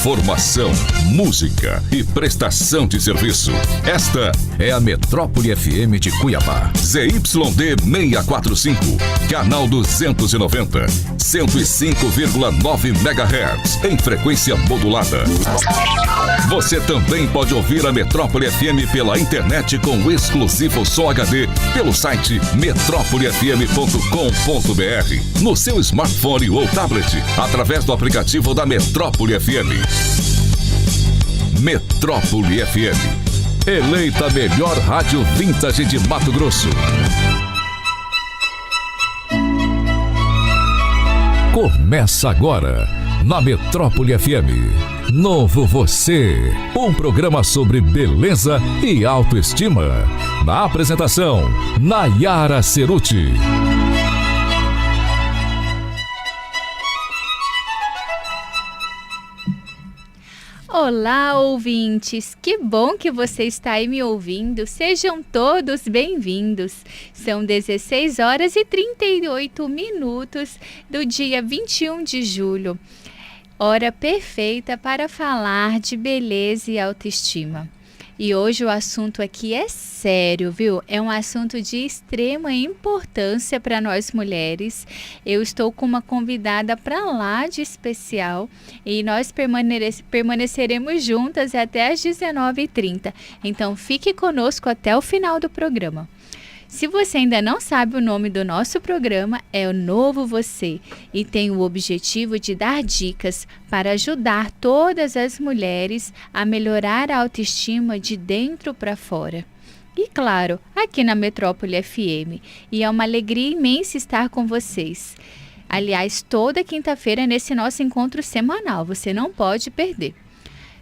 informação, música e prestação de serviço. Esta é a Metrópole FM de Cuiabá. ZYD 645, canal 290, 105,9 MHz, em frequência modulada. Você também pode ouvir a Metrópole FM pela internet com exclusivo som HD pelo site metrópolefm.com.br, no seu smartphone ou tablet, através do aplicativo da Metrópole FM. Metrópole FM, eleita a melhor rádio vintage de Mato Grosso. Começa agora, na Metrópole FM, Novo Você, um programa sobre beleza e autoestima. Na apresentação, Nayara Ceruti. Olá, ouvintes! Que bom que você está aí me ouvindo. Sejam todos bem-vindos. São 16 horas e 38 minutos do dia 21 de julho. Hora perfeita para falar de beleza e autoestima. E hoje o assunto aqui é sério, viu? É um assunto de extrema importância para nós mulheres. Eu estou com uma convidada para lá de especial e nós permaneceremos juntas até às 19h30. Então fique conosco até o final do programa. Se você ainda não sabe o nome do nosso programa, é o Novo Você e tem o objetivo de dar dicas para ajudar todas as mulheres a melhorar a autoestima de dentro para fora. E claro, aqui na Metrópole FM. E é uma alegria imensa estar com vocês. Aliás, toda quinta-feira nesse nosso encontro semanal, você não pode perder.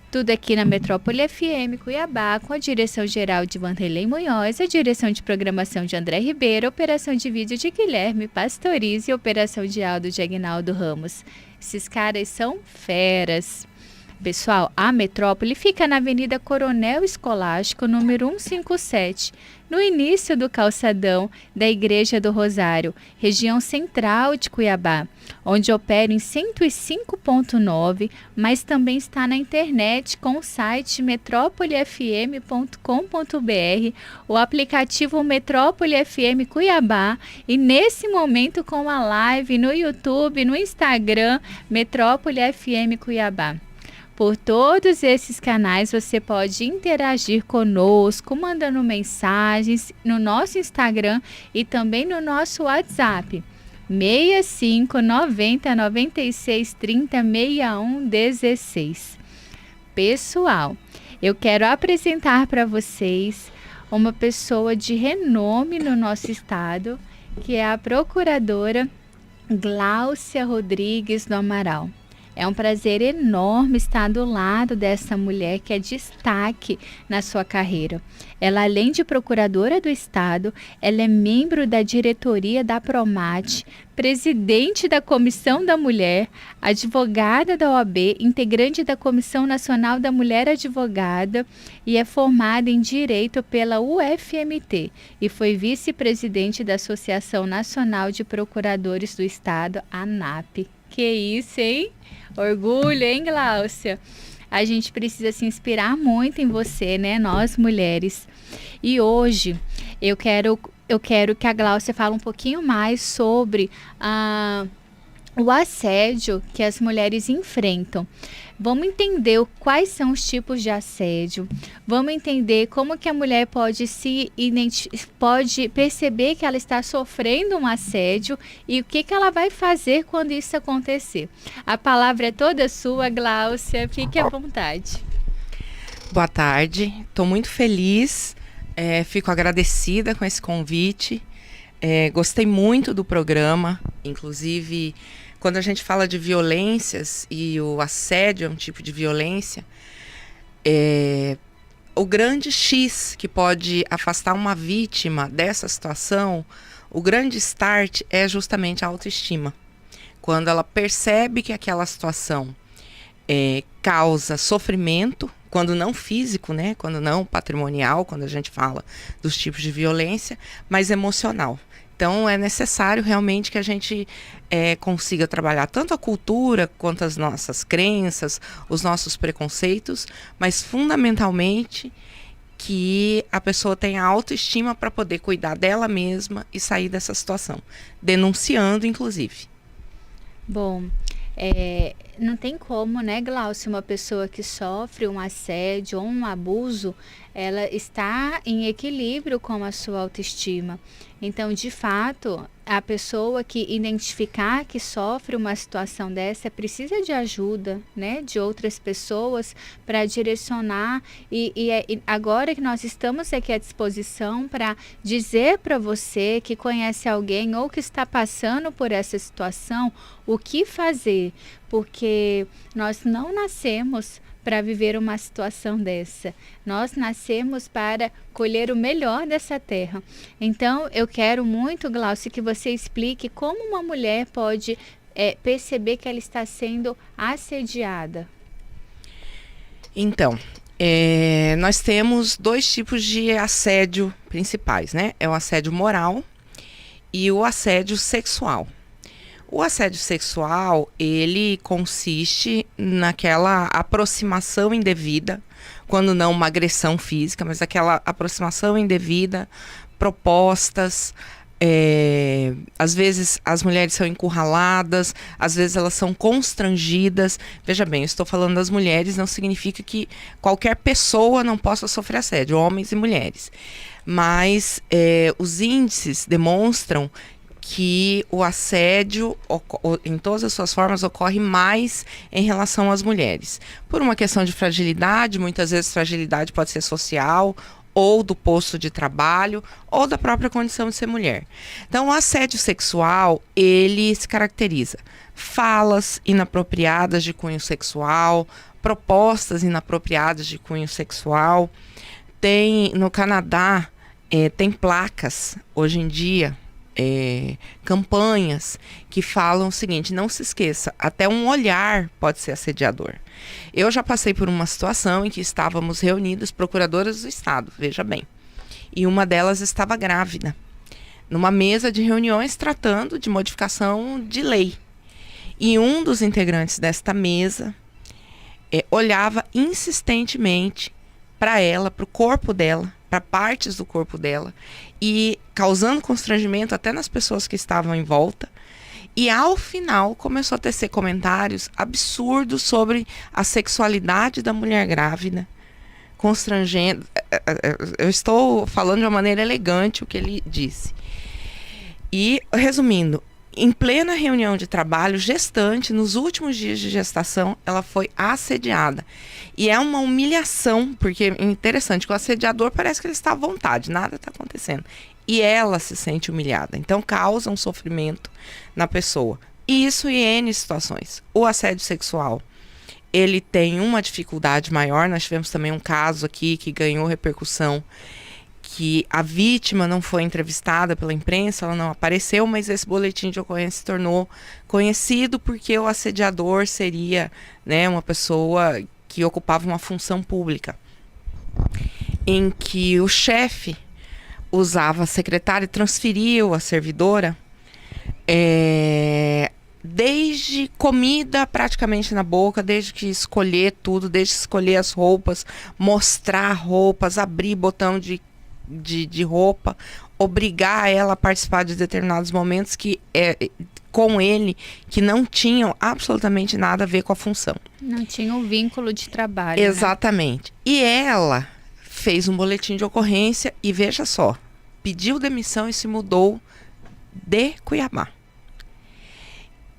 Tudo aqui na Metrópole FM Cuiabá, com a direção geral de Vanderlei Munhoz, a direção de programação de André Ribeiro, operação de vídeo de Guilherme Pastoriz e operação de áudio de Aguinaldo Ramos. Esses caras são feras. Pessoal, a Metrópole fica na Avenida Coronel Escolástico, número 157, no início do calçadão da Igreja do Rosário, região central de Cuiabá, onde opera em 105.9, mas também está na internet com o site metrópolefm.com.br, o aplicativo Metrópole FM Cuiabá e nesse momento com a live no YouTube, no Instagram, Metrópole FM Cuiabá. Por todos esses canais você pode interagir conosco, mandando mensagens no nosso Instagram e também no nosso WhatsApp. 65 90 96 30 61 16. Pessoal, eu quero apresentar para vocês uma pessoa de renome no nosso estado, que é a procuradora Gláucia Rodrigues do Amaral. É um prazer enorme estar do lado dessa mulher que é destaque na sua carreira. Ela, além de procuradora do Estado, ela é membro da diretoria da Promate, presidente da Comissão da Mulher, advogada da OAB, integrante da Comissão Nacional da Mulher Advogada e é formada em Direito pela UFMT e foi vice-presidente da Associação Nacional de Procuradores do Estado, ANAP. Que isso, hein? Orgulho, hein, Gláucia? A gente precisa se inspirar muito em você, né? Nós, mulheres. E hoje eu quero que a Gláucia fale um pouquinho mais sobre o assédio que as mulheres enfrentam. Vamos entender quais são os tipos de assédio. Vamos entender como que a mulher pode perceber que ela está sofrendo um assédio e o que ela vai fazer quando isso acontecer. A palavra é toda sua, Gláucia. Fique à vontade. Boa tarde. Estou muito feliz. Fico agradecida com esse convite. Gostei muito do programa. Inclusive, quando a gente fala de violências e o assédio é um tipo de violência, o grande X que pode afastar uma vítima dessa situação, o grande start é justamente a autoestima. Quando ela percebe que aquela situação causa sofrimento, quando não físico, né? Quando não patrimonial, quando a gente fala dos tipos de violência, mas emocional. Então, é necessário realmente que a gente consiga trabalhar tanto a cultura quanto as nossas crenças, os nossos preconceitos, mas fundamentalmente que a pessoa tenha autoestima para poder cuidar dela mesma e sair dessa situação, denunciando, inclusive. Bom, não tem como, né, Glaucia, uma pessoa que sofre um assédio ou um abuso, ela está em equilíbrio com a sua autoestima. Então, de fato, a pessoa que identificar que sofre uma situação dessa precisa de ajuda, né, de outras pessoas para direcionar. E agora que nós estamos aqui à disposição para dizer para você que conhece alguém ou que está passando por essa situação, o que fazer, porque nós não nascemos para viver uma situação dessa. Nós nascemos para colher o melhor dessa terra. Então, eu quero muito, Glaucia, que você explique como uma mulher pode perceber que ela está sendo assediada. Então, nós temos 2 tipos de assédio principais, né? É o assédio moral e o assédio sexual. O assédio sexual, ele consiste naquela aproximação indevida, quando não uma agressão física, mas aquela aproximação indevida, propostas. Às vezes as mulheres são encurraladas, às vezes elas são constrangidas. Veja bem, eu estou falando das mulheres, não significa que qualquer pessoa não possa sofrer assédio, homens e mulheres. Mas os índices demonstram que o assédio, em todas as suas formas, ocorre mais em relação às mulheres. Por uma questão de fragilidade, muitas vezes fragilidade pode ser social, ou do posto de trabalho, ou da própria condição de ser mulher. Então, o assédio sexual, ele se caracteriza falas inapropriadas de cunho sexual, propostas inapropriadas de cunho sexual. No Canadá, tem placas, hoje em dia, campanhas que falam o seguinte: não se esqueça, até um olhar pode ser assediador. Eu já passei por uma situação em que estávamos reunidas procuradoras do estado, veja bem, e uma delas estava grávida, numa mesa de reuniões tratando de modificação de lei, e um dos integrantes desta mesa olhava insistentemente para ela, para o corpo dela, para partes do corpo dela, e causando constrangimento até nas pessoas que estavam em volta. E ao final começou a tecer comentários absurdos sobre a sexualidade da mulher grávida, constrangendo. Eu estou falando de uma maneira elegante o que ele disse. E, resumindo, em plena reunião de trabalho, gestante, nos últimos dias de gestação, ela foi assediada. E é uma humilhação, porque é interessante que o assediador parece que ele está à vontade, nada está acontecendo. E ela se sente humilhada. Então, causa um sofrimento na pessoa. E isso em N situações. O assédio sexual, ele tem uma dificuldade maior. Nós tivemos também um caso aqui que ganhou repercussão, que a vítima não foi entrevistada pela imprensa, ela não apareceu, mas esse boletim de ocorrência se tornou conhecido porque o assediador seria, né, uma pessoa que ocupava uma função pública, em que o chefe usava a secretária e transferiu a servidora, desde comida praticamente na boca, desde que escolher tudo, desde escolher as roupas, mostrar roupas, abrir botão de roupa, obrigar ela a participar de determinados momentos com ele, que não tinham absolutamente nada a ver com a função. Não tinha um vínculo de trabalho. Exatamente. Né? E ela fez um boletim de ocorrência e, veja só, pediu demissão e se mudou de Cuiabá.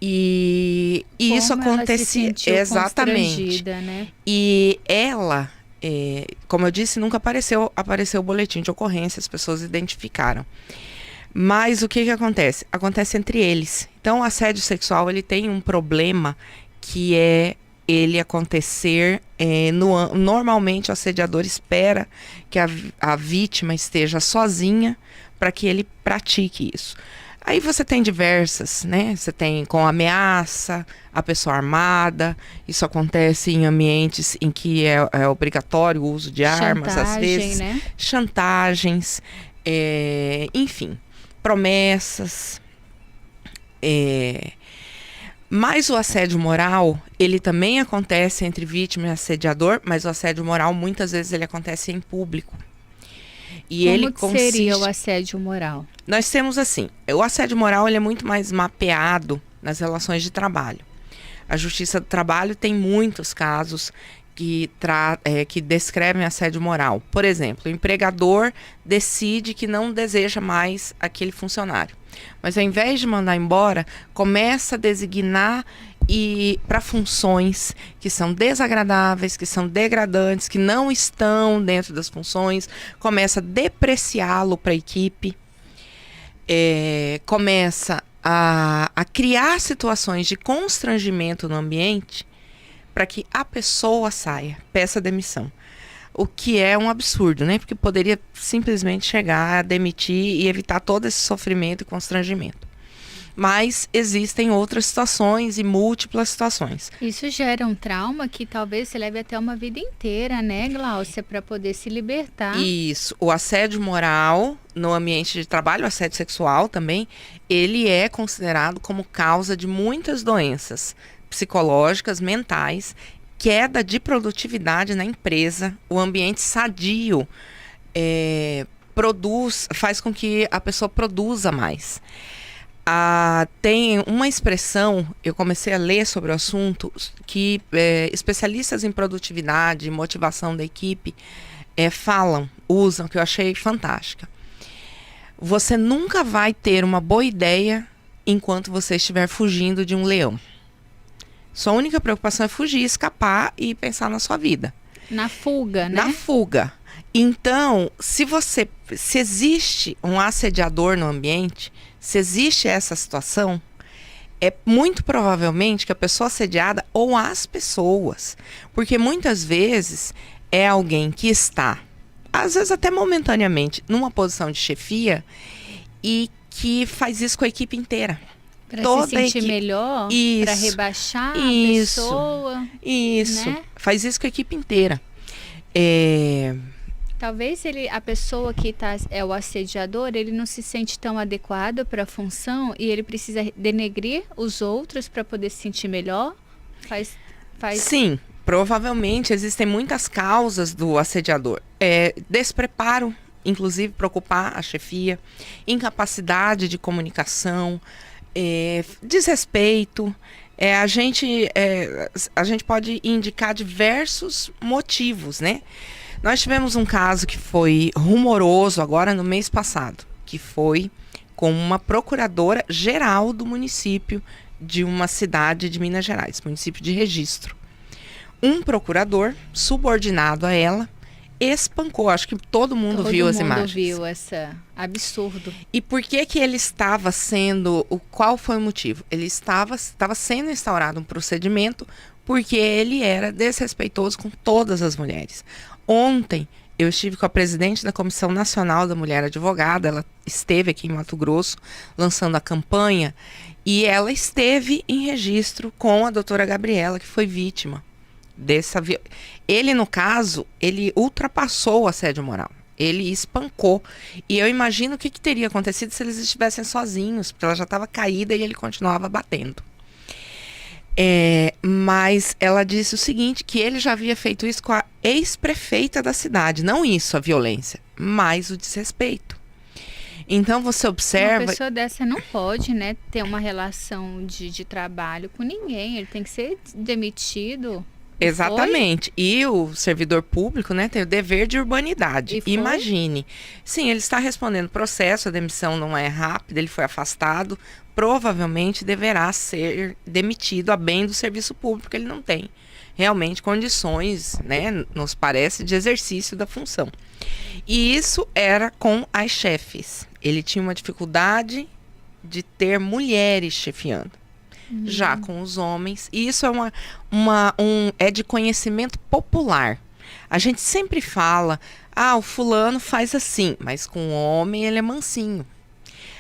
E isso acontecia exatamente. Né? E ela, como eu disse, nunca apareceu o boletim de ocorrência, as pessoas identificaram. Mas o que acontece? Acontece entre eles. Então, o assédio sexual, ele tem um problema que é ele acontecer, normalmente o assediador espera que a vítima esteja sozinha para que ele pratique isso. Aí você tem diversas, né? Você tem com ameaça, a pessoa armada. Isso acontece em ambientes em que é obrigatório o uso de armas, às vezes. Né? Chantagens, enfim. promessas. Mas o assédio moral, ele também acontece entre vítima e assediador, mas o assédio moral muitas vezes ele acontece em público. E Como ele que seria o assédio moral? Nós temos assim, o assédio moral ele é muito mais mapeado nas relações de trabalho. A Justiça do Trabalho tem muitos casos que descrevem assédio moral. Por exemplo, o empregador decide que não deseja mais aquele funcionário. Mas ao invés de mandar embora, começa a designar para funções que são desagradáveis, que são degradantes, que não estão dentro das funções, começa a depreciá-lo para a equipe, começa a criar situações de constrangimento no ambiente para que a pessoa saia, peça demissão. O que é um absurdo, né? Porque poderia simplesmente chegar a demitir e evitar todo esse sofrimento e constrangimento. Mas existem outras situações e múltiplas situações. Isso gera um trauma que talvez se leve até uma vida inteira, né, Gláucia, para poder se libertar. Isso. O assédio moral no ambiente de trabalho, o assédio sexual também, ele é considerado como causa de muitas doenças psicológicas, mentais, queda de produtividade na empresa, o ambiente sadio faz com que a pessoa produza mais. Tem uma expressão, eu comecei a ler sobre o assunto, que especialistas em produtividade e motivação da equipe usam, que eu achei fantástica. Você nunca vai ter uma boa ideia enquanto você estiver fugindo de um leão. Sua única preocupação é fugir, escapar e pensar na sua vida. Na fuga, né? Na fuga. Então, se existe um assediador no ambiente, se existe essa situação, é muito provavelmente que a pessoa assediada ou as pessoas, porque muitas vezes é alguém que está, às vezes até momentaneamente, numa posição de chefia e que faz isso com a equipe inteira. Para se sentir melhor, para rebaixar a pessoa. Isso, né? Faz isso com a equipe inteira. Talvez a pessoa que é o assediador, ele não se sente tão adequado para a função e ele precisa denegrir os outros para poder se sentir melhor? Sim, provavelmente existem muitas causas do assediador. Despreparo, inclusive para ocupar a chefia, incapacidade de comunicação, desrespeito. A gente pode indicar diversos motivos, né? Nós tivemos um caso que foi rumoroso agora no mês passado, que foi com uma procuradora geral do município de uma cidade de Minas Gerais, município de Registro. Um procurador subordinado a ela espancou, acho que todo mundo viu as imagens. Todo mundo viu esse absurdo. E por que ele estava qual foi o motivo? Ele estava sendo instaurado um procedimento porque ele era desrespeitoso com todas as mulheres. Ontem, eu estive com a presidente da Comissão Nacional da Mulher Advogada, ela esteve aqui em Mato Grosso, lançando a campanha, e ela esteve em Registro com a doutora Gabriela, que foi vítima dessa violência. Ele, no caso, ele ultrapassou o assédio moral. Ele espancou. E eu imagino o que teria acontecido se eles estivessem sozinhos, porque ela já estava caída e ele continuava batendo. Mas ela disse o seguinte, que ele já havia feito isso com a ex-prefeita da cidade. Não isso, a violência, mas o desrespeito. Então você observa... Uma pessoa dessa não pode, né, ter uma relação de trabalho com ninguém. Ele tem que ser demitido. Exatamente. E o servidor público, né, tem o dever de urbanidade. Imagine. Sim, ele está respondendo processo, a demissão não é rápida, ele foi afastado. Provavelmente deverá ser demitido a bem do serviço público, porque ele não tem realmente condições, né, nos parece, de exercício da função. E isso era com as chefes. Ele tinha uma dificuldade de ter mulheres chefiando. Já com os homens, e isso é de conhecimento popular. A gente sempre fala, o fulano faz assim, mas com o homem ele é mansinho.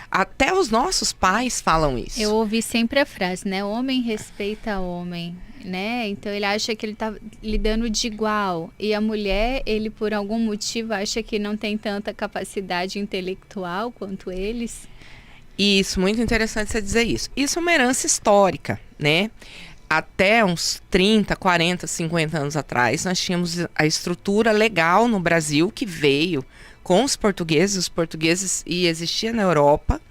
Até os nossos pais falam isso. Eu ouvi sempre a frase, né? Homem respeita homem. né? Então ele acha que ele está lidando de igual. E a mulher, ele por algum motivo acha que não tem tanta capacidade intelectual quanto eles. Isso, muito interessante você dizer isso. Isso é uma herança histórica, né? Até uns 30, 40, 50 anos atrás, nós tínhamos a estrutura legal no Brasil que veio com os portugueses e existia na Europa,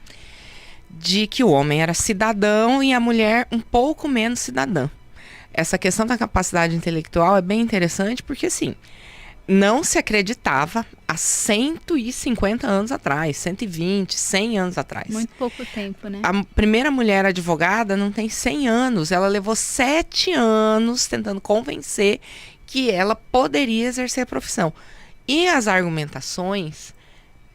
de que o homem era cidadão e a mulher um pouco menos cidadã. Essa questão da capacidade intelectual é bem interessante porque, assim, não se acreditava há 150 anos atrás, 120, 100 anos atrás. Muito pouco tempo, né? A primeira mulher advogada não tem 100 anos. Ela levou 7 anos tentando convencer que ela poderia exercer a profissão. E as argumentações,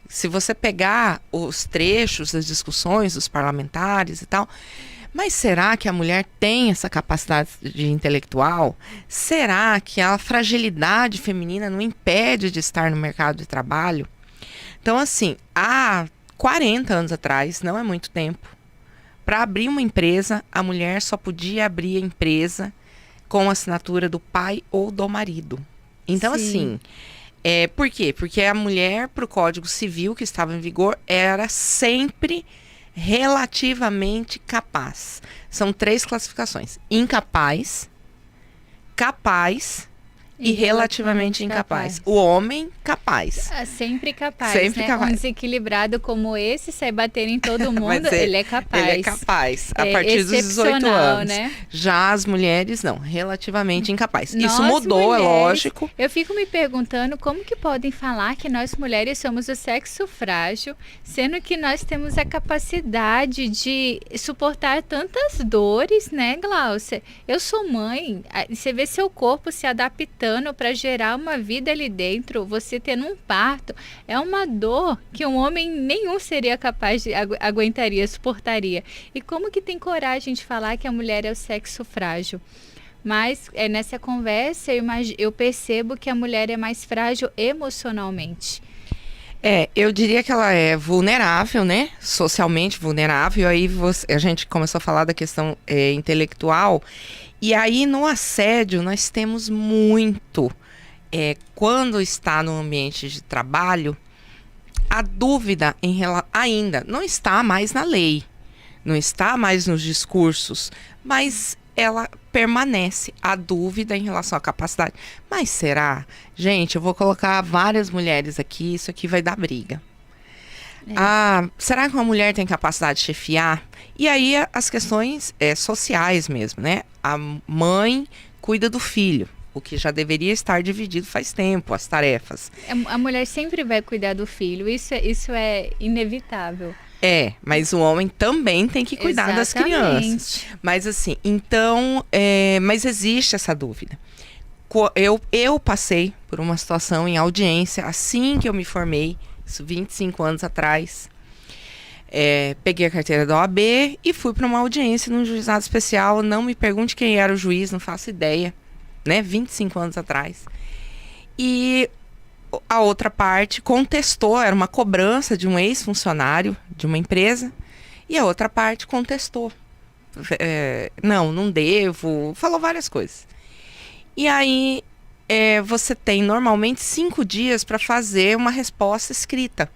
se você pegar os trechos das discussões dos parlamentares e tal... Mas será que a mulher tem essa capacidade intelectual? Será que a fragilidade feminina não impede de estar no mercado de trabalho? Então, assim, há 40 anos atrás, não é muito tempo, para abrir uma empresa, a mulher só podia abrir a empresa com a assinatura do pai ou do marido. Então, Sim. assim, por quê? Porque a mulher, para o Código Civil que estava em vigor, era sempre relativamente capaz. São 3 classificações: incapaz, capaz e relativamente incapaz. O homem, capaz. Sempre capaz, Sempre né? capaz. Um desequilibrado como esse, sai batendo em todo mundo, Mas ele é capaz. Ele é capaz, a É partir dos 18 excepcional, anos. né? Já as mulheres, não, relativamente incapaz. Nós, Isso mudou, mulheres, é lógico. Eu fico me perguntando como que podem falar que nós mulheres somos o sexo frágil, sendo que nós temos a capacidade de suportar tantas dores, né, Glaucia? Eu sou mãe, você vê seu corpo se adaptando para gerar uma vida ali dentro, você tendo um parto, é uma dor que um homem nenhum seria capaz de aguentaria, suportaria. E como que tem coragem de falar que a mulher é o sexo frágil? Mas nessa conversa eu percebo que a mulher é mais frágil emocionalmente. Eu diria que ela é vulnerável, né? Socialmente vulnerável. Aí a gente começou a falar da questão intelectual. E aí no assédio nós temos muito. Quando está no ambiente de trabalho, a dúvida ainda não está mais na lei, não está mais nos discursos, mas ela permanece, a dúvida em relação à capacidade. Mas será? Gente, eu vou colocar várias mulheres aqui, isso aqui vai dar briga. Será que uma mulher tem capacidade de chefiar? E aí as questões sociais mesmo, né? A mãe cuida do filho, o que já deveria estar dividido faz tempo, as tarefas. A mulher sempre vai cuidar do filho, isso é inevitável. Mas o homem também tem que cuidar das crianças. Mas assim, então, mas existe essa dúvida. Eu passei por uma situação em audiência, assim que eu me formei, isso 25 anos atrás. Peguei a carteira da OAB e fui para uma audiência num juizado especial. Não me pergunte quem era o juiz, não faço ideia, né? 25 anos atrás. E a outra parte contestou, era uma cobrança de um ex-funcionário de uma empresa, e a outra parte contestou. Não devo, falou várias coisas. E aí você tem normalmente 5 dias para fazer uma resposta escrita.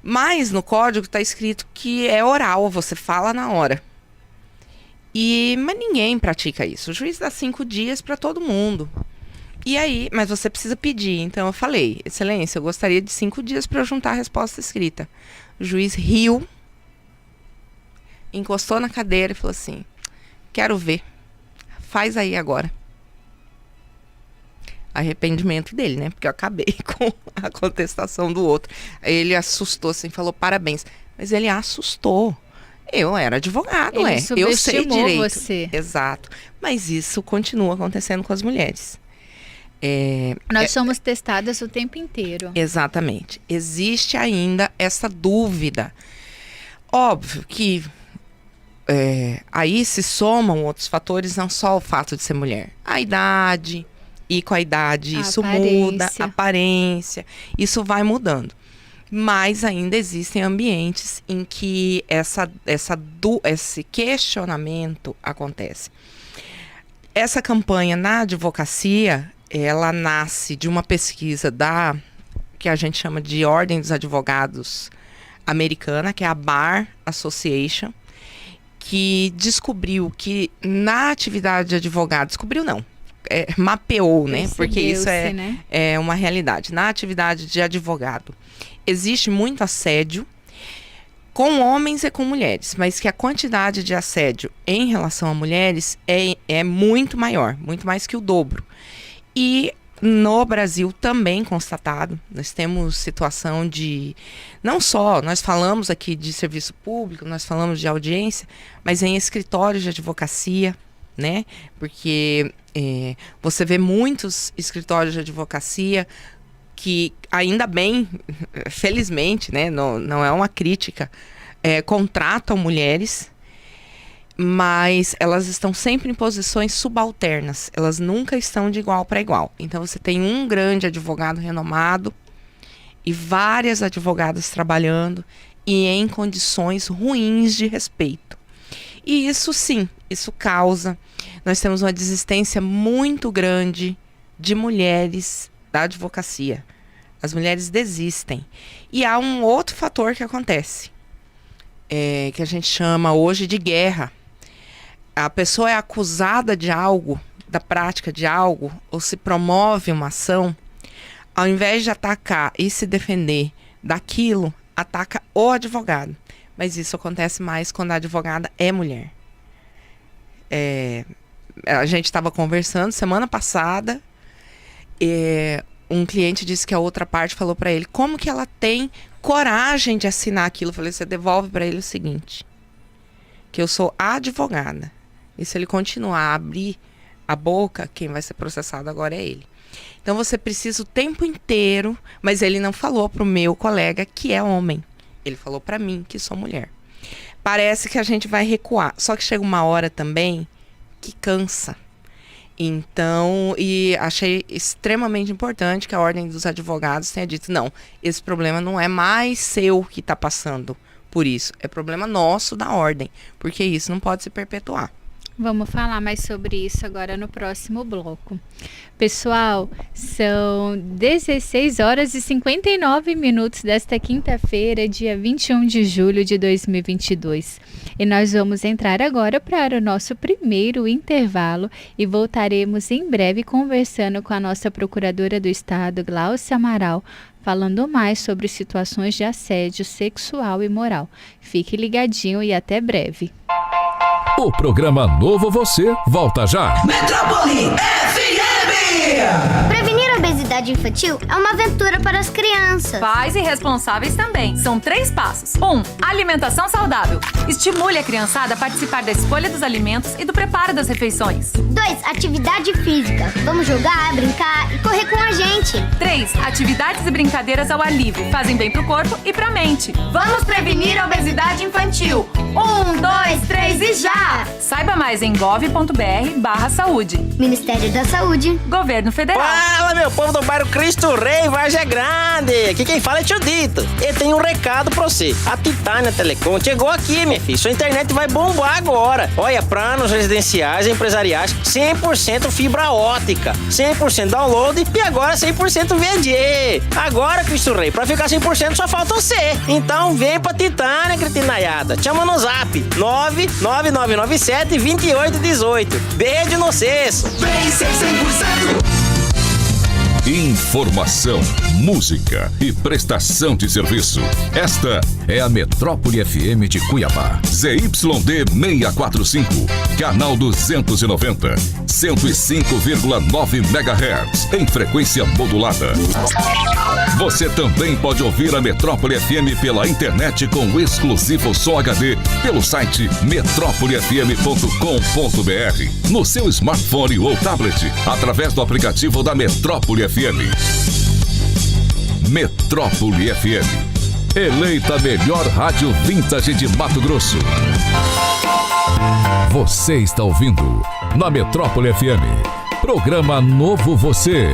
Mas no código está escrito que é oral, você fala na hora. Mas ninguém pratica isso. O juiz dá 5 dias para todo mundo. E aí, mas você precisa pedir. Então eu falei: excelência, eu gostaria de 5 dias para juntar a resposta escrita. O juiz riu, encostou na cadeira e falou assim: quero ver, faz aí agora. Arrependimento dele, né? Porque eu acabei com a contestação do outro. Ele assustou assim, falou parabéns. Mas ele assustou. Eu era advogado, ele eu sei direito. Você. Exato. Mas isso continua acontecendo com as mulheres. Nós somos testadas o tempo inteiro. Exatamente. Existe ainda essa dúvida. Óbvio que aí se somam outros fatores, não só o fato de ser mulher. A idade, e com a idade isso muda, a aparência, isso vai mudando. Mas ainda existem ambientes em que esse questionamento acontece. essa campanha na advocacia, ela nasce de uma pesquisa que a gente chama de Ordem dos Advogados americana, que é a Bar Association, que descobriu que na atividade de advogado, descobriu não, mapeou, né? Porque isso é uma realidade. Na atividade de advogado, existe muito assédio com homens e com mulheres, mas que a quantidade de assédio em relação a mulheres é muito maior, muito mais que o dobro. E no Brasil também constatado, nós temos situação de, não só, nós falamos aqui de serviço público, nós falamos de audiência, mas em escritórios de advocacia, né? Porque você vê muitos escritórios de advocacia que, ainda bem, felizmente, né? Não é uma crítica, contratam mulheres, mas elas estão sempre em posições subalternas. Elas nunca estão de igual para igual. Então você tem um grande advogado renomado e várias advogadas trabalhando e em condições ruins de respeito. E isso sim, isso causa. Nós temos uma desistência muito grande de mulheres da advocacia. As mulheres desistem. E há um outro fator que acontece, que a gente chama hoje de guerra. A pessoa é acusada de algo, da prática de algo, ou se promove uma ação, ao invés de atacar e se defender daquilo, ataca o advogado. Mas isso acontece mais quando a advogada é mulher. A gente estava conversando semana passada, um cliente disse que a outra parte falou para ele como que ela tem coragem de assinar aquilo. Eu falei, você devolve para ele o seguinte, que eu sou advogada. E se ele continuar a abrir a boca, quem vai ser processado agora é ele. Então você precisa o tempo inteiro, mas ele não falou pro meu colega que é homem. Ele falou para mim que sou mulher. Parece que a gente vai recuar. Só que chega uma hora também que cansa. Então, e achei extremamente importante que a Ordem dos Advogados tenha dito, não, esse problema não é mais seu que está passando por isso. É problema nosso da Ordem, porque isso não pode se perpetuar. Vamos falar mais sobre isso agora no próximo bloco. Pessoal, são 16 horas e 59 minutos desta quinta-feira, dia 21 de julho de 2022. E nós vamos entrar agora para o nosso primeiro intervalo e voltaremos em breve conversando com a nossa Procuradora do Estado, Glaucia Amaral, falando mais sobre situações de assédio sexual e moral. Fique ligadinho e até breve. O programa Novo Você volta já. Metrópole FM! Prevenir a obesidade infantil é uma aventura para as crianças. Pais e responsáveis também. São 3 passos. 1. Alimentação saudável. Estimule a criançada a participar da escolha dos alimentos e do preparo das refeições. 2. Atividade física. Vamos jogar, brincar e correr com a gente. 3. Atividades e brincadeiras ao ar livre. Fazem bem pro corpo e pra mente. Vamos prevenir a obesidade infantil. 1, 2, 3 e já! Saiba mais em gov.br/saúde. Ministério da Saúde. Governo Federal. Fala, meu povo do bairro Cristo Rei, Vargem Grande. Aqui quem fala é Tio Dito. E tem um recado pra você. A Titânia Telecom chegou aqui, minha filha. Sua internet vai bombar agora. Olha, planos residenciais e empresariais, 100% fibra ótica, 100% download e agora 100% VD. Agora, Cristo Rei, pra ficar 100% só falta você. Então vem pra Titânia, cretinaiada. Chama no zap 99997-2818. Beijo no cesto. Vem ser 100%. Informação, música e prestação de serviço. Esta é a Metrópole FM de Cuiabá. ZYD 645, canal 290, 105,9 MHz, em frequência modulada. Você também pode ouvir a Metrópole FM pela internet com exclusivo som HD pelo site metrópolefm.com.br, no seu smartphone ou tablet, através do aplicativo da Metrópole FM. Metrópole FM, eleita a melhor rádio vintage de Mato Grosso. Você está ouvindo na Metrópole FM, programa Novo Você.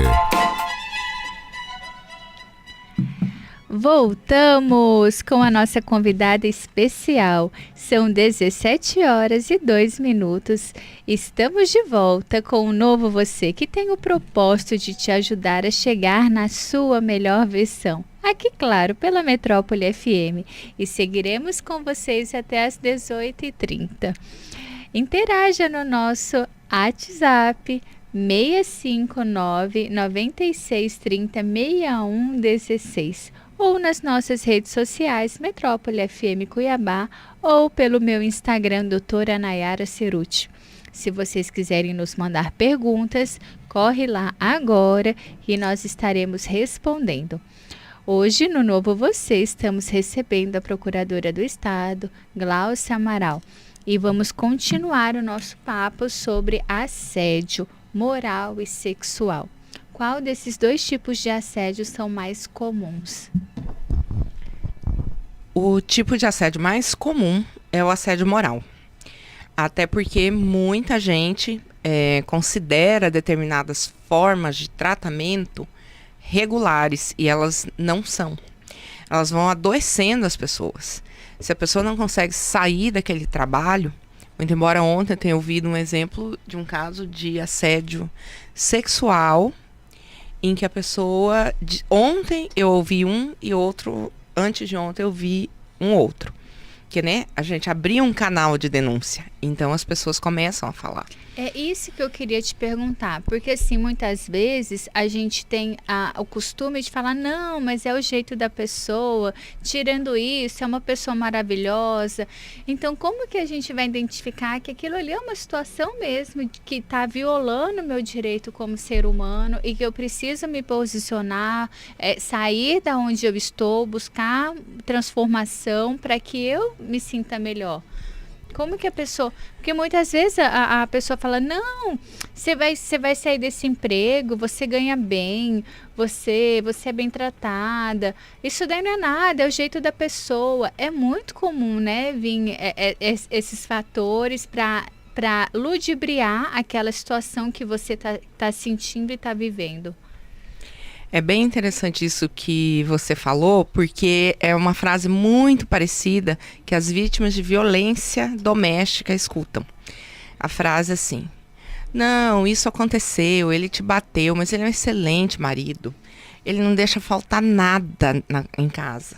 Voltamos com a nossa convidada especial. São 17h02. Estamos de volta com o novo você, que tem o propósito de te ajudar a chegar na sua melhor versão. Aqui, claro, pela Metrópole FM. E seguiremos com vocês até às 18h30. Interaja no nosso WhatsApp 659 9630 6116 ou nas nossas redes sociais Metrópole FM Cuiabá ou pelo meu Instagram, doutora Nayara Ceruti. Se vocês quiserem nos mandar perguntas, corre lá agora e nós estaremos respondendo. Hoje, no Novo Você, estamos recebendo a Procuradora do Estado, Glaucia Amaral, e vamos continuar o nosso papo sobre assédio moral e sexual. Qual desses dois tipos de assédio são mais comuns? O tipo de assédio mais comum é o assédio moral. Até porque muita gente considera determinadas formas de tratamento regulares e elas não são. Elas vão adoecendo as pessoas. Se a pessoa não consegue sair daquele trabalho, muito embora ontem eu tenha ouvido um exemplo de um caso de assédio sexual, em que a pessoa... Ontem eu ouvi um e outro, antes de ontem eu vi um outro. Que, né, a gente abriu um canal de denúncia, então as pessoas começam a falar. É isso que eu queria te perguntar, porque assim, muitas vezes a gente tem o costume de falar, não, mas é o jeito da pessoa, tirando isso, é uma pessoa maravilhosa. Então, como que a gente vai identificar que aquilo ali é uma situação mesmo, que está violando o meu direito como ser humano e que eu preciso me posicionar, sair da onde eu estou, buscar transformação para que eu me sinta melhor? Como que a pessoa... Porque muitas vezes a pessoa fala, não, você vai sair desse emprego, você ganha bem, você é bem tratada. Isso daí não é nada, é o jeito da pessoa. É muito comum, né, vir esses fatores para ludibriar aquela situação que você tá sentindo e tá vivendo. É bem interessante isso que você falou, porque é uma frase muito parecida que as vítimas de violência doméstica escutam. A frase é assim: não, isso aconteceu, ele te bateu, mas ele é um excelente marido. Ele não deixa faltar nada em casa.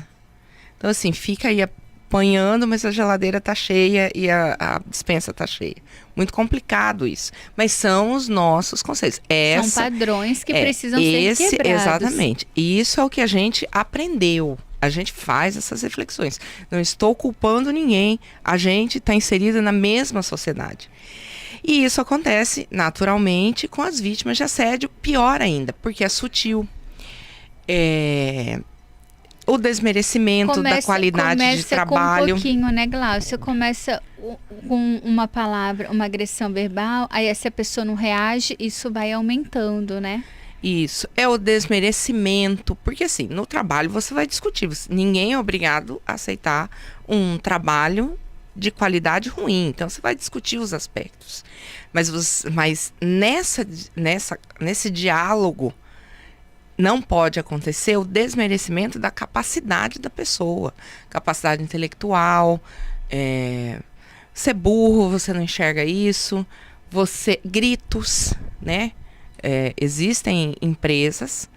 Então, assim, fica aí apanhando, mas a geladeira tá cheia e a despensa tá cheia. Muito complicado isso. Mas são os nossos conceitos. São padrões que precisam ser quebrados. Exatamente. Isso é o que a gente aprendeu. A gente faz essas reflexões. Não estou culpando ninguém. A gente está inserido na mesma sociedade. E isso acontece naturalmente com as vítimas de assédio, pior ainda, porque é sutil. O desmerecimento da qualidade de trabalho. Com um pouquinho, né, Glaucia? Começa com uma palavra, uma agressão verbal, aí essa pessoa não reage, isso vai aumentando, né? Isso, é o desmerecimento, porque assim, no trabalho você vai discutir, ninguém é obrigado a aceitar um trabalho de qualidade ruim, então você vai discutir os aspectos. Mas nesse diálogo, não pode acontecer o desmerecimento da capacidade da pessoa. Capacidade intelectual, você é burro, você não enxerga isso, gritos, né? Existem empresas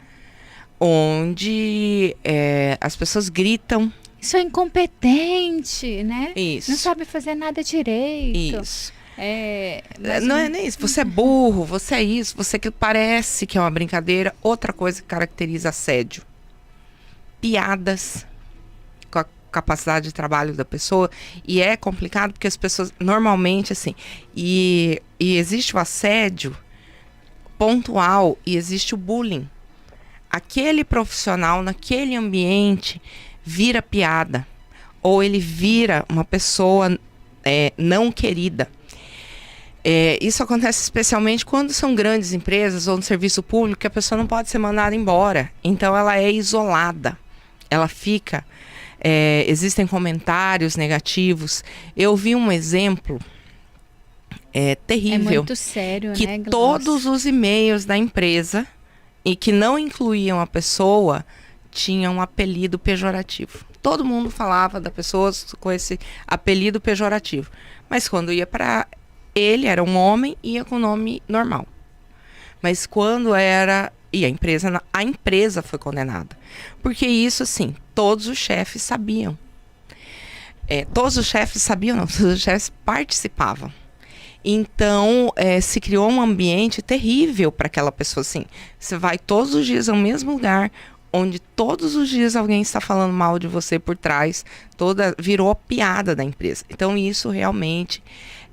onde as pessoas gritam. Isso é incompetente, né? Isso. Não sabe fazer nada direito. Isso. Não é nem isso, você é burro, você é isso, você que parece que é uma brincadeira. Outra coisa que caracteriza assédio: piadas com a capacidade de trabalho da pessoa. E é complicado porque as pessoas normalmente assim, e existe o assédio pontual e existe o bullying. Aquele profissional naquele ambiente vira piada, ou ele vira uma pessoa não querida. Isso acontece especialmente quando são grandes empresas ou no serviço público, que a pessoa não pode ser mandada embora. Então ela é isolada, ela fica... existem comentários negativos. Eu vi um exemplo terrível. É muito sério, que né, todos os e-mails da empresa, e que não incluíam a pessoa, tinha um apelido pejorativo. Todo mundo falava da pessoa com esse apelido pejorativo. Mas quando ia para ele, era um homem, ia com nome normal. Mas quando era... E a empresa foi condenada. Porque isso, assim, todos os chefes sabiam. Todos os chefes sabiam, não, todos os chefes participavam. Então, se criou um ambiente terrível para aquela pessoa, assim. Você vai todos os dias ao mesmo lugar, onde todos os dias alguém está falando mal de você por trás, virou a piada da empresa. Então, isso realmente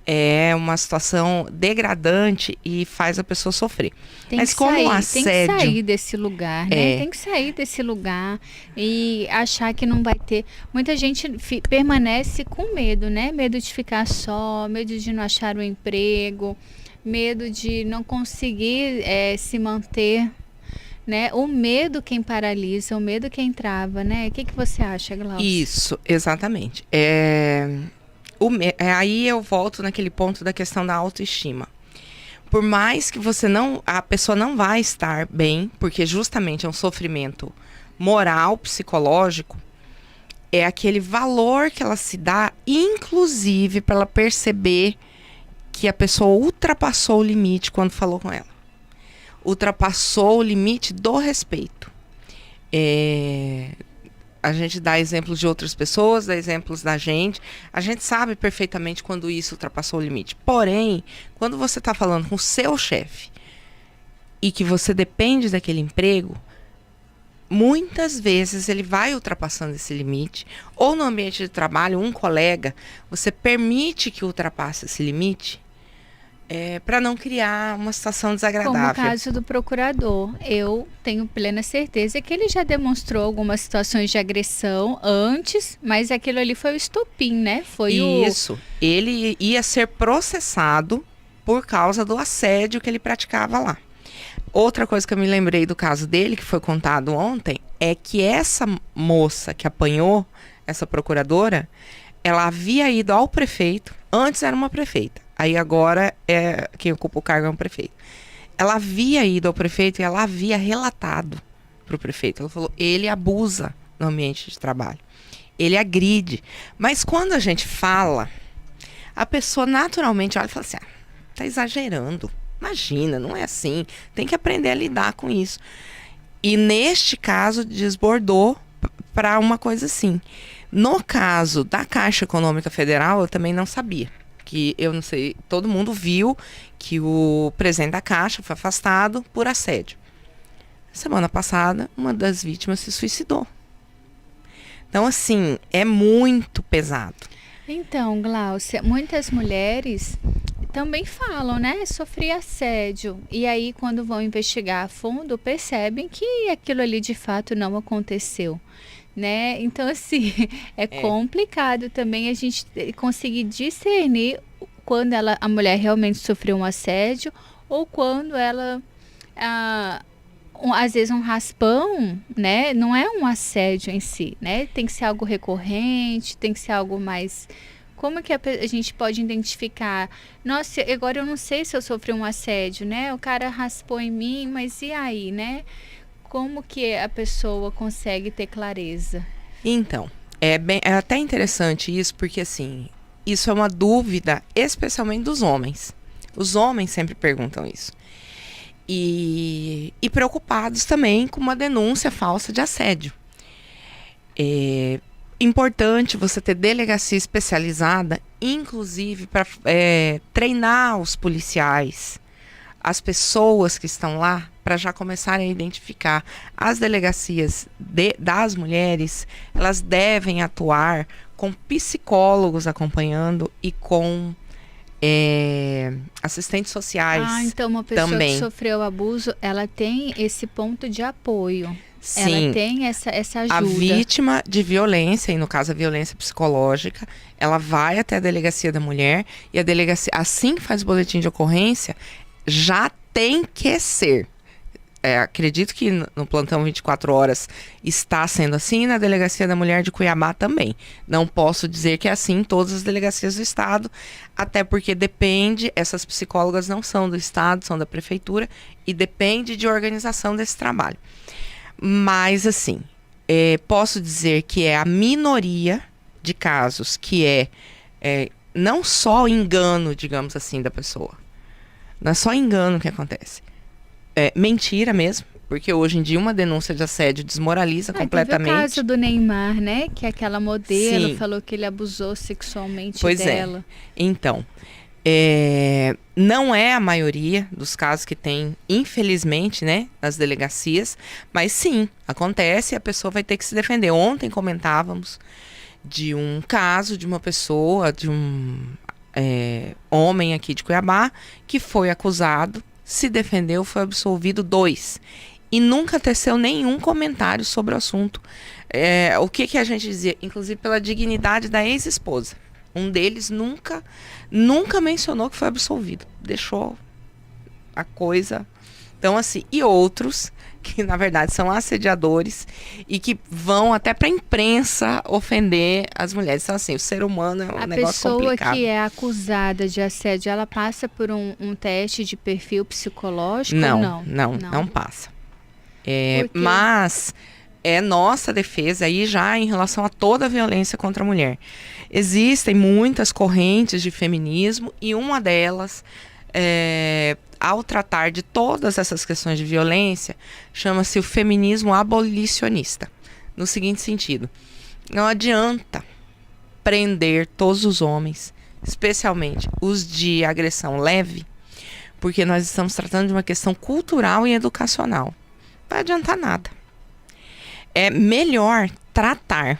é uma situação degradante e faz a pessoa sofrer. Mas como o assédio... Tem que sair desse lugar, né? Tem que sair desse lugar e achar que não vai ter... Muita gente permanece com medo, né? Medo de ficar só, medo de não achar um emprego, medo de não conseguir se manter, né? O medo quem paralisa, o medo quem trava, né? O que você acha, Glaucia? Isso, exatamente. Aí eu volto naquele ponto da questão da autoestima. Por mais que a pessoa não vai estar bem, porque justamente é um sofrimento moral, psicológico, é aquele valor que ela se dá, inclusive para ela perceber que a pessoa ultrapassou o limite quando falou com ela. Ultrapassou o limite do respeito. A gente dá exemplos de outras pessoas, dá exemplos da gente. A gente sabe perfeitamente quando isso ultrapassou o limite. Porém, quando você está falando com o seu chefe e que você depende daquele emprego, muitas vezes ele vai ultrapassando esse limite. Ou no ambiente de trabalho, um colega, você permite que ultrapasse esse limite para não criar uma situação desagradável. Como o caso do procurador. Eu tenho plena certeza que ele já demonstrou algumas situações de agressão antes, mas aquilo ali foi o estopim, né? Isso. Ele ia ser processado por causa do assédio que ele praticava lá. Outra coisa que eu me lembrei do caso dele, que foi contado ontem, é que essa moça que apanhou, essa procuradora, ela havia ido ao prefeito, antes era uma prefeita. Aí agora quem ocupa o cargo é um prefeito. Ela havia ido ao prefeito e ela havia relatado para o prefeito. Ela falou, ele abusa no ambiente de trabalho. Ele agride. Mas quando a gente fala, a pessoa naturalmente olha e fala assim, tá exagerando. Imagina, não é assim. Tem que aprender a lidar com isso. E neste caso desbordou para uma coisa assim. No caso da Caixa Econômica Federal, eu também não sabia. Que eu não sei, todo mundo viu que o presidente da Caixa foi afastado por assédio. Semana passada, uma das vítimas se suicidou. Então, assim, é muito pesado. Então, Glaucia, muitas mulheres também falam, né? Sofri assédio. E aí, quando vão investigar a fundo, percebem que aquilo ali de fato não aconteceu. Né? Então, assim, é complicado também a gente conseguir discernir quando a mulher realmente sofreu um assédio ou quando ela, às vezes um raspão, né? Não é um assédio em si, né? Tem que ser algo recorrente, tem que ser algo mais... Como que a gente pode identificar? Nossa, agora eu não sei se eu sofri um assédio, né? O cara raspou em mim, mas e aí, né? Como que a pessoa consegue ter clareza? Então, é até interessante isso, porque assim, isso é uma dúvida, especialmente dos homens. Os homens sempre perguntam isso. E preocupados também com uma denúncia falsa de assédio. É importante você ter delegacia especializada, inclusive para treinar os policiais, as pessoas que estão lá, para já começarem a identificar. As delegacias das mulheres, elas devem atuar com psicólogos acompanhando e com assistentes sociais. Então uma pessoa também. Que sofreu abuso, ela tem esse ponto de apoio. Sim, ela tem essa ajuda. A vítima de violência, e no caso a violência psicológica, ela vai até a delegacia da mulher e a delegacia, assim que faz o boletim de ocorrência, já tem que ser. Acredito que no plantão 24 horas está sendo assim, e na Delegacia da Mulher de Cuiabá também. Não posso dizer que é assim em todas as delegacias do Estado, até porque depende, essas psicólogas não são do Estado, são da Prefeitura, e depende de organização desse trabalho. Mas assim, posso dizer que é a minoria de casos que não só engano, digamos assim, da pessoa. Não é só engano que acontece. É mentira mesmo, porque hoje em dia uma denúncia de assédio desmoraliza completamente. Teve o caso do Neymar, né? Que aquela modelo Sim. falou que ele abusou sexualmente Pois dela. Então, não é a maioria dos casos que tem, infelizmente, né, nas delegacias, mas sim, acontece e a pessoa vai ter que se defender. Ontem comentávamos de um caso de uma pessoa, de um homem aqui de Cuiabá, que foi acusado, se defendeu, foi absolvido 2. E nunca teceu nenhum comentário sobre o assunto. O que a gente dizia? Inclusive pela dignidade da ex-esposa. Um deles nunca mencionou que foi absolvido. Deixou a coisa... Então, assim, e outros que, na verdade, são assediadores e que vão até para a imprensa ofender as mulheres. Então, assim, o ser humano é um negócio complicado. A pessoa que é acusada de assédio, ela passa por um teste de perfil psicológico? Não passa. Mas é nossa defesa aí já em relação a toda a violência contra a mulher. Existem muitas correntes de feminismo e uma delas, ao tratar de todas essas questões de violência, chama-se o feminismo abolicionista. No seguinte sentido, não adianta prender todos os homens, especialmente os de agressão leve, porque nós estamos tratando de uma questão cultural e educacional. Não vai adiantar nada. É melhor tratar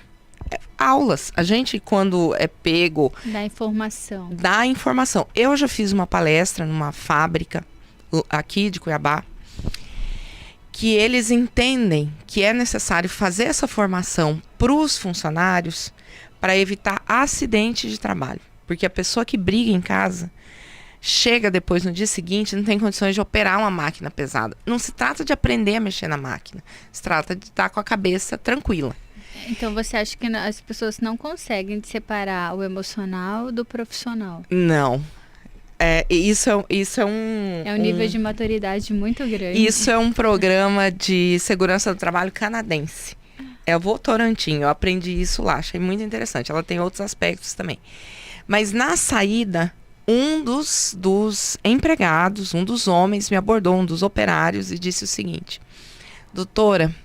aulas. A gente, quando é pego... Dá informação. Eu já fiz uma palestra numa fábrica aqui de Cuiabá, que eles entendem que é necessário fazer essa formação para os funcionários para evitar acidente de trabalho. Porque a pessoa que briga em casa chega depois no dia seguinte, não tem condições de operar uma máquina pesada. Não se trata de aprender a mexer na máquina. Se trata de estar com a cabeça tranquila. Então você acha que as pessoas não conseguem separar o emocional do profissional? Não. Isso é um... É um nível de maturidade muito grande. Isso é um programa de segurança do trabalho canadense. É o Votorantim, eu aprendi isso lá, achei muito interessante. Ela tem outros aspectos também. Mas na saída, um dos empregados, um dos homens me abordou, um dos operários, e disse o seguinte: doutora,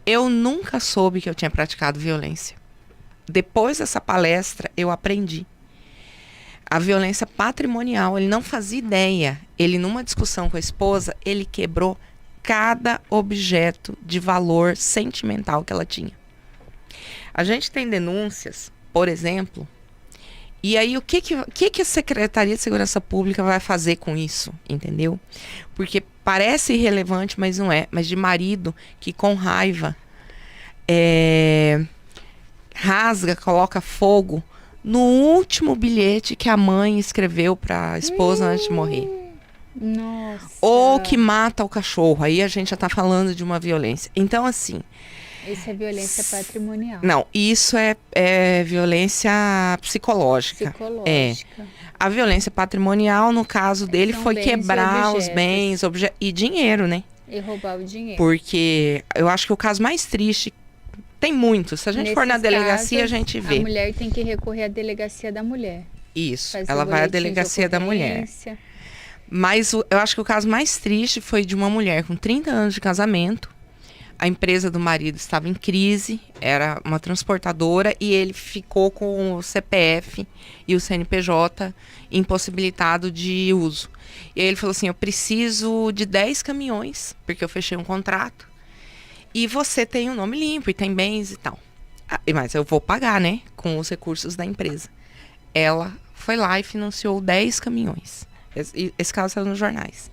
eu nunca soube que eu tinha praticado violência. Depois dessa palestra, eu aprendi. A violência patrimonial, ele não fazia ideia. Ele, numa discussão com a esposa, ele quebrou cada objeto de valor sentimental que ela tinha. A gente tem denúncias, por exemplo, e aí o que a Secretaria de Segurança Pública vai fazer com isso, entendeu? Porque parece irrelevante, mas não é. Mas de marido que com raiva rasga, coloca fogo no último bilhete que a mãe escreveu para a esposa antes de morrer. Nossa. Ou que mata o cachorro. Aí a gente já está falando de uma violência. Então, assim... Isso é violência patrimonial. Não, isso é violência psicológica. A violência patrimonial, no caso dele, foi quebrar os bens e dinheiro, né? E roubar o dinheiro. Porque eu acho que o caso mais triste... Tem muitos. Se a gente for na delegacia, a gente vê. A mulher tem que recorrer à delegacia da mulher. Isso, ela vai à delegacia da mulher. Mas eu acho que o caso mais triste foi de uma mulher com 30 anos de casamento. A empresa do marido estava em crise, era uma transportadora, e ele ficou com o CPF e o CNPJ impossibilitado de uso. E aí ele falou assim: eu preciso de 10 caminhões, porque eu fechei um contrato. E você tem um nome limpo e tem bens e tal. Mas eu vou pagar, né? Com os recursos da empresa. Ela foi lá e financiou 10 caminhões. Esse caso saiu nos jornais.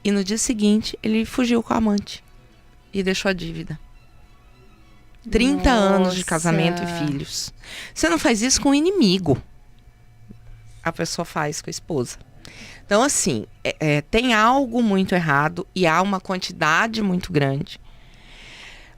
E no dia seguinte, ele fugiu com a amante. E deixou a dívida. 30 anos de casamento e filhos. Você não faz isso com o inimigo. A pessoa faz com a esposa. Então, assim, tem algo muito errado e há uma quantidade muito grande.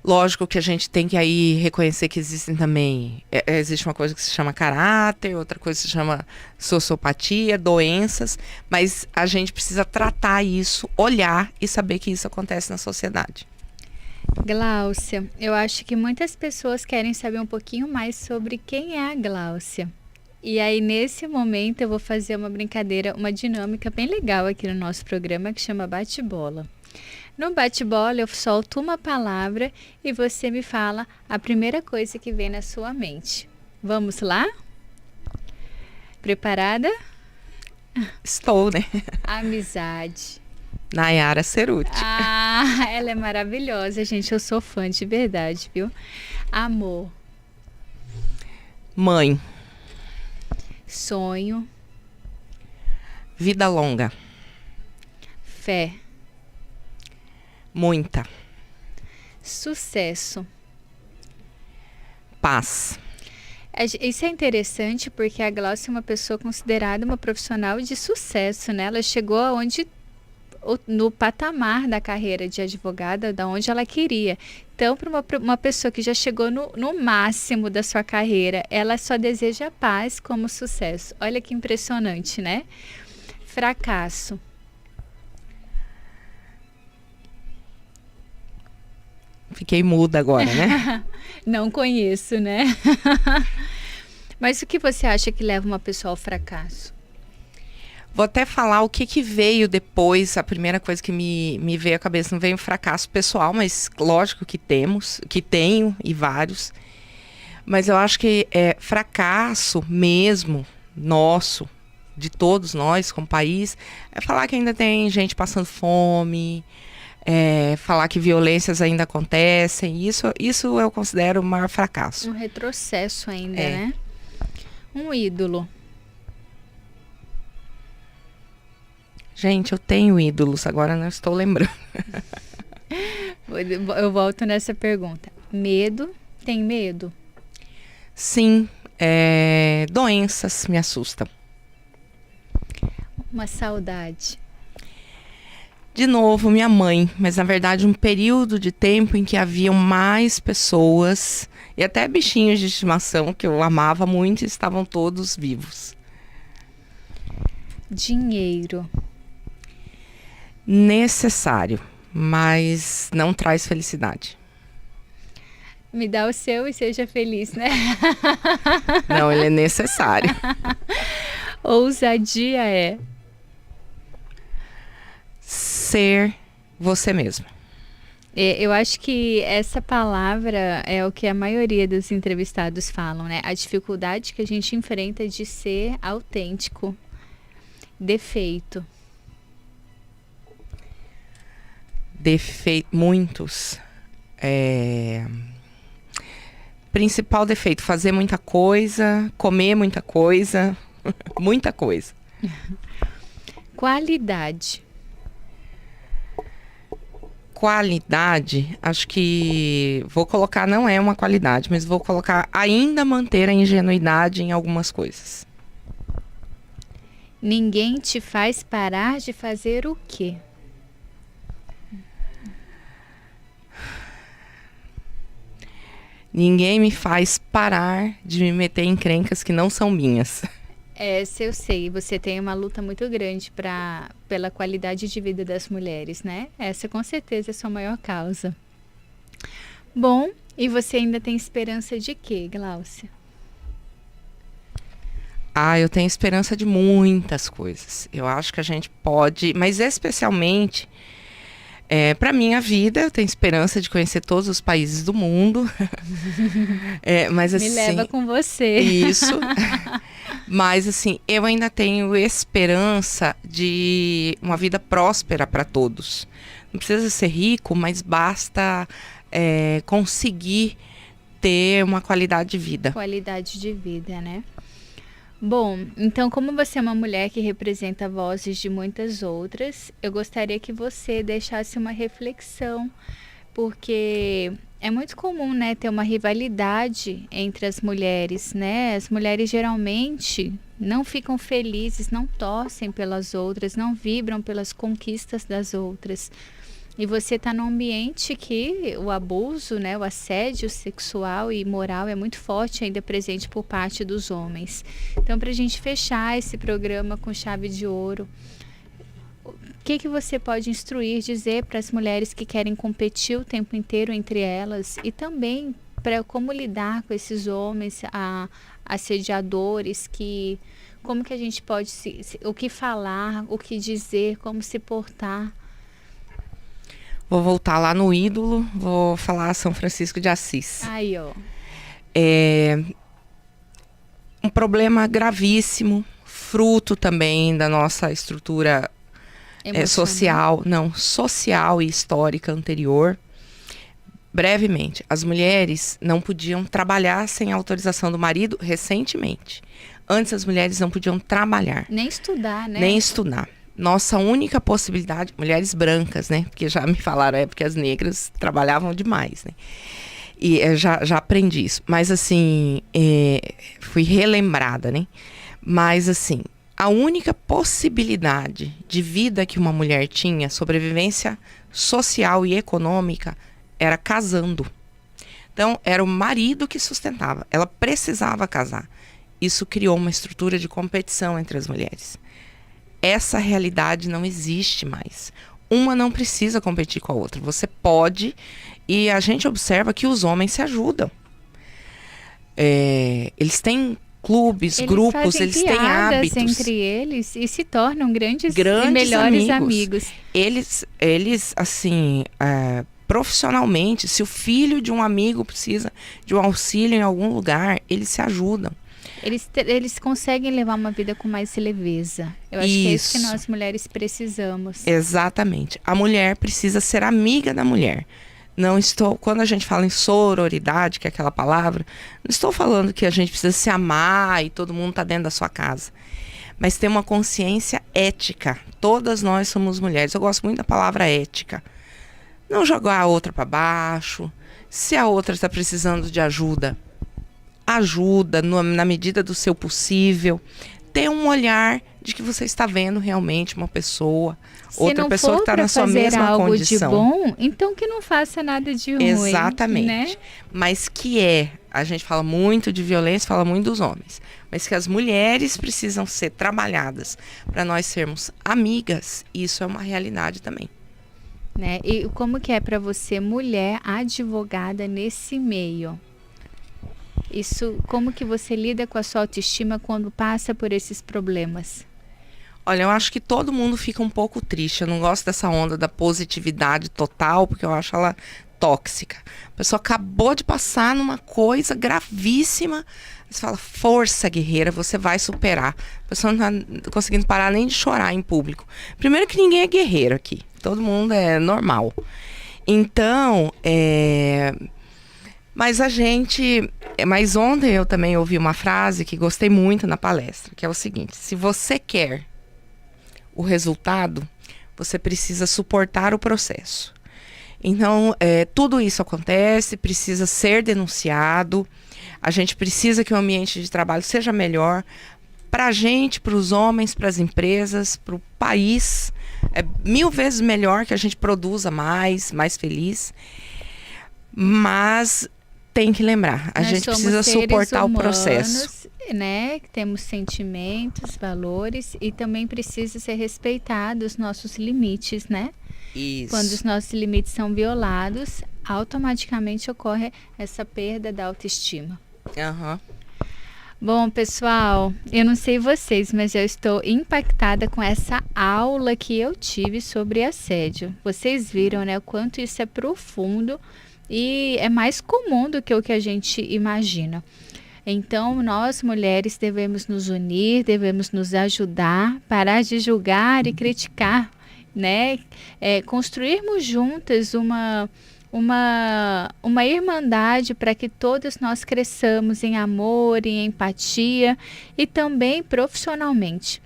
Lógico que a gente tem que aí reconhecer que existem também... existe uma coisa que se chama caráter, outra coisa que se chama sociopatia, doenças. Mas a gente precisa tratar isso, olhar e saber que isso acontece na sociedade. Gláucia, eu acho que muitas pessoas querem saber um pouquinho mais sobre quem é a Gláucia. E aí, nesse momento, eu vou fazer uma brincadeira, uma dinâmica bem legal aqui no nosso programa, que chama Bate-Bola. No bate-bola, eu solto uma palavra e você me fala a primeira coisa que vem na sua mente. Vamos lá? Preparada? Estou, né? Amizade. Nayara Ceruti. Ah, ela é maravilhosa, gente. Eu sou fã de verdade, viu? Amor. Mãe. Sonho. Vida longa. Fé. Muita. Sucesso. Paz. Isso é interessante porque a Gláucia é uma pessoa considerada uma profissional de sucesso, né? Ela chegou aonde, no patamar da carreira de advogada, da onde ela queria. Então, para uma pessoa que já chegou no máximo da sua carreira, ela só deseja paz como sucesso. Olha que impressionante, né? Fracasso. Fiquei muda agora, né? Não conheço, né? Mas o que você acha que leva uma pessoa ao fracasso? Vou até falar o que veio depois. A primeira coisa que me veio à cabeça, não veio um fracasso pessoal, mas lógico que tenho e vários. Mas eu acho que fracasso mesmo, nosso, de todos nós como país, é falar que ainda tem gente passando fome, falar que violências ainda acontecem. Isso eu considero o maior fracasso. Um retrocesso ainda, né? Um ídolo. Gente, eu tenho ídolos, agora não estou lembrando. Eu volto nessa pergunta. Medo? Tem medo? Sim, doenças me assustam. Uma saudade. De novo, minha mãe, mas na verdade um período de tempo em que haviam mais pessoas e até bichinhos de estimação que eu amava muito e estavam todos vivos. Dinheiro. Necessário, mas não traz felicidade. Me dá o seu e seja feliz, né? Não, ele é necessário. Ousadia é ser você mesmo. Eu acho que essa palavra é o que a maioria dos entrevistados falam, né? A dificuldade que a gente enfrenta de ser autêntico. Defeito. Muitos. Principal defeito, fazer muita coisa, comer muita coisa, muita coisa. Qualidade. Qualidade, acho que vou colocar, não é uma qualidade, mas vou colocar ainda manter a ingenuidade em algumas coisas. Ninguém te faz parar de fazer o quê? Ninguém me faz parar de me meter em encrencas que não são minhas. Essa eu sei, você tem uma luta muito grande pela qualidade de vida das mulheres, né? Essa com certeza é a sua maior causa. Bom, e você ainda tem esperança de quê, Gláucia? Eu tenho esperança de muitas coisas. Eu acho que a gente pode, mas especialmente para minha vida, eu tenho esperança de conhecer todos os países do mundo. Mas, assim, me leva com você. Isso. Mas, assim, eu ainda tenho esperança de uma vida próspera para todos. Não precisa ser rico, mas basta conseguir ter uma qualidade de vida. Qualidade de vida, né? Bom, então como você é uma mulher que representa vozes de muitas outras, eu gostaria que você deixasse uma reflexão, porque é muito comum, né, ter uma rivalidade entre as mulheres, né? As mulheres geralmente não ficam felizes, não torcem pelas outras, não vibram pelas conquistas das outras. E você está num ambiente que o abuso, né, o assédio sexual e moral é muito forte ainda presente por parte dos homens. Então, para a gente fechar esse programa com chave de ouro, que você pode instruir, dizer para as mulheres que querem competir o tempo inteiro entre elas e também para como lidar com esses homens assediadores, como que a gente pode o que falar, o que dizer, como se portar? Vou voltar lá no ídolo, vou falar São Francisco de Assis. Aí, ó. Um problema gravíssimo, fruto também da nossa estrutura social e histórica anterior. Brevemente, as mulheres não podiam trabalhar sem autorização do marido recentemente. Antes as mulheres não podiam trabalhar. Nem estudar, né? Nem estudar. Nossa única possibilidade, mulheres brancas, né? Porque já me falaram, porque as negras trabalhavam demais, né? E eu já aprendi isso. Mas assim, fui relembrada, né? Mas assim, a única possibilidade de vida que uma mulher tinha, sobrevivência social e econômica, era casando. Então, era o marido que sustentava. Ela precisava casar. Isso criou uma estrutura de competição entre as mulheres. Essa realidade não existe mais. Uma não precisa competir com a outra. Você pode, e a gente observa que os homens se ajudam. Eles têm grupos, eles têm hábitos. Entre eles e se tornam grandes e melhores amigos. Eles assim, profissionalmente, se o filho de um amigo precisa de um auxílio em algum lugar, eles se ajudam. Eles conseguem levar uma vida com mais leveza. Eu acho que é isso que nós mulheres precisamos. Exatamente. A mulher precisa ser amiga da mulher. Quando a gente fala em sororidade, que é aquela palavra, não estou falando que a gente precisa se amar e todo mundo está dentro da sua casa. Mas ter uma consciência ética. Todas nós somos mulheres. Eu gosto muito da palavra ética. Não jogar a outra para baixo. Se a outra está precisando de ajuda, na medida do seu possível. Ter um olhar de que você está vendo realmente uma pessoa, outra pessoa que está na sua mesma condição. Se não for algo de bom, então que não faça nada de ruim. Exatamente. Né? Mas a gente fala muito de violência, fala muito dos homens, mas que as mulheres precisam ser trabalhadas para nós sermos amigas, isso é uma realidade também. Né? E como que é para você, mulher advogada nesse meio? Isso, como que você lida com a sua autoestima quando passa por esses problemas? Olha, eu acho que todo mundo fica um pouco triste. Eu não gosto dessa onda da positividade total, porque eu acho ela tóxica. A pessoa acabou de passar numa coisa gravíssima. Você fala, força, guerreira, você vai superar. A pessoa não está conseguindo parar nem de chorar em público. Primeiro que ninguém é guerreiro aqui. Todo mundo é normal. Então, Mas ontem eu também ouvi uma frase que gostei muito na palestra, que é o seguinte: se você quer o resultado, você precisa suportar o processo. Então, tudo isso acontece, precisa ser denunciado, a gente precisa que o ambiente de trabalho seja melhor para a gente, para os homens, para as empresas, para o país. É 1000 vezes melhor que a gente produza mais feliz. Mas tem que lembrar, a gente precisa suportar o processo. Né? Temos sentimentos, valores e também precisa ser respeitados os nossos limites, né? Isso. Quando os nossos limites são violados, automaticamente ocorre essa perda da autoestima. Uhum. Bom, pessoal, eu não sei vocês, mas eu estou impactada com essa aula que eu tive sobre assédio. Vocês viram, né, o quanto isso é profundo e é mais comum do que o que a gente imagina. Então, nós mulheres devemos nos unir, devemos nos ajudar, parar de julgar e criticar, né? Construirmos juntas uma irmandade para que todas nós cresçamos em amor, em empatia e também profissionalmente.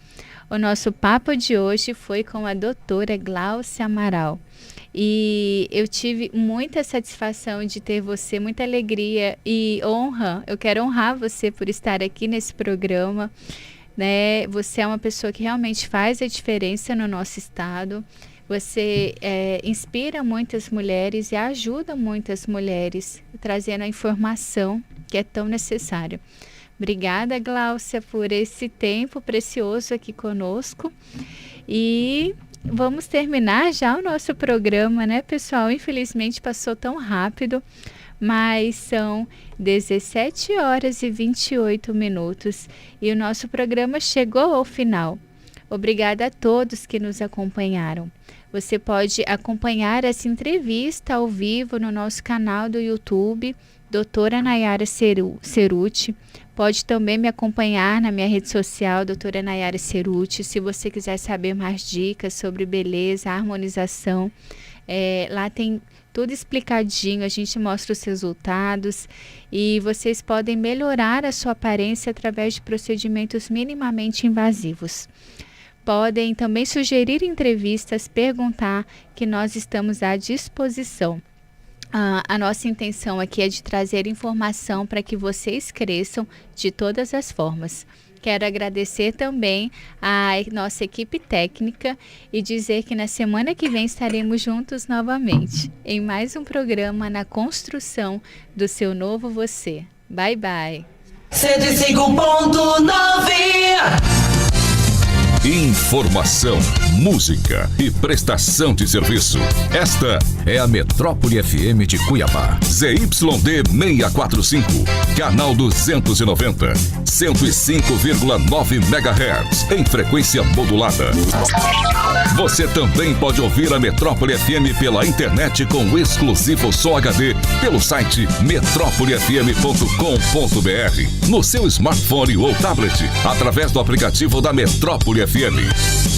O nosso papo de hoje foi com a doutora Gláucia Amaral. E eu tive muita satisfação de ter você, muita alegria e honra. Eu quero honrar você por estar aqui nesse programa, né? Você é uma pessoa que realmente faz a diferença no nosso estado. Você inspira muitas mulheres e ajuda muitas mulheres, trazendo a informação que é tão necessária. Obrigada, Gláucia, por esse tempo precioso aqui conosco. E vamos terminar já o nosso programa, né, pessoal? Infelizmente passou tão rápido, mas são 17 horas e 28 minutos e o nosso programa chegou ao final. Obrigada a todos que nos acompanharam. Você pode acompanhar essa entrevista ao vivo no nosso canal do YouTube, Doutora Nayara Cerutti. Pode também me acompanhar na minha rede social, Doutora Nayara Cerutti. Se você quiser saber mais dicas sobre beleza, harmonização, lá tem tudo explicadinho, a gente mostra os resultados e vocês podem melhorar a sua aparência através de procedimentos minimamente invasivos. Podem também sugerir entrevistas, perguntar, que nós estamos à disposição. A nossa intenção aqui é de trazer informação para que vocês cresçam de todas as formas. Quero agradecer também a nossa equipe técnica e dizer que na semana que vem estaremos juntos novamente em mais um programa na construção do seu novo você. Bye, bye. 105.9 Informação, música e prestação de serviço. Esta é a Metrópole FM de Cuiabá. ZYD 645, canal 290, 105,9 MHz, em frequência modulada. Você também pode ouvir a Metrópole FM pela internet com exclusivo som HD pelo site metrópolefm.com.br, no seu smartphone ou tablet, através do aplicativo da Metrópole FM.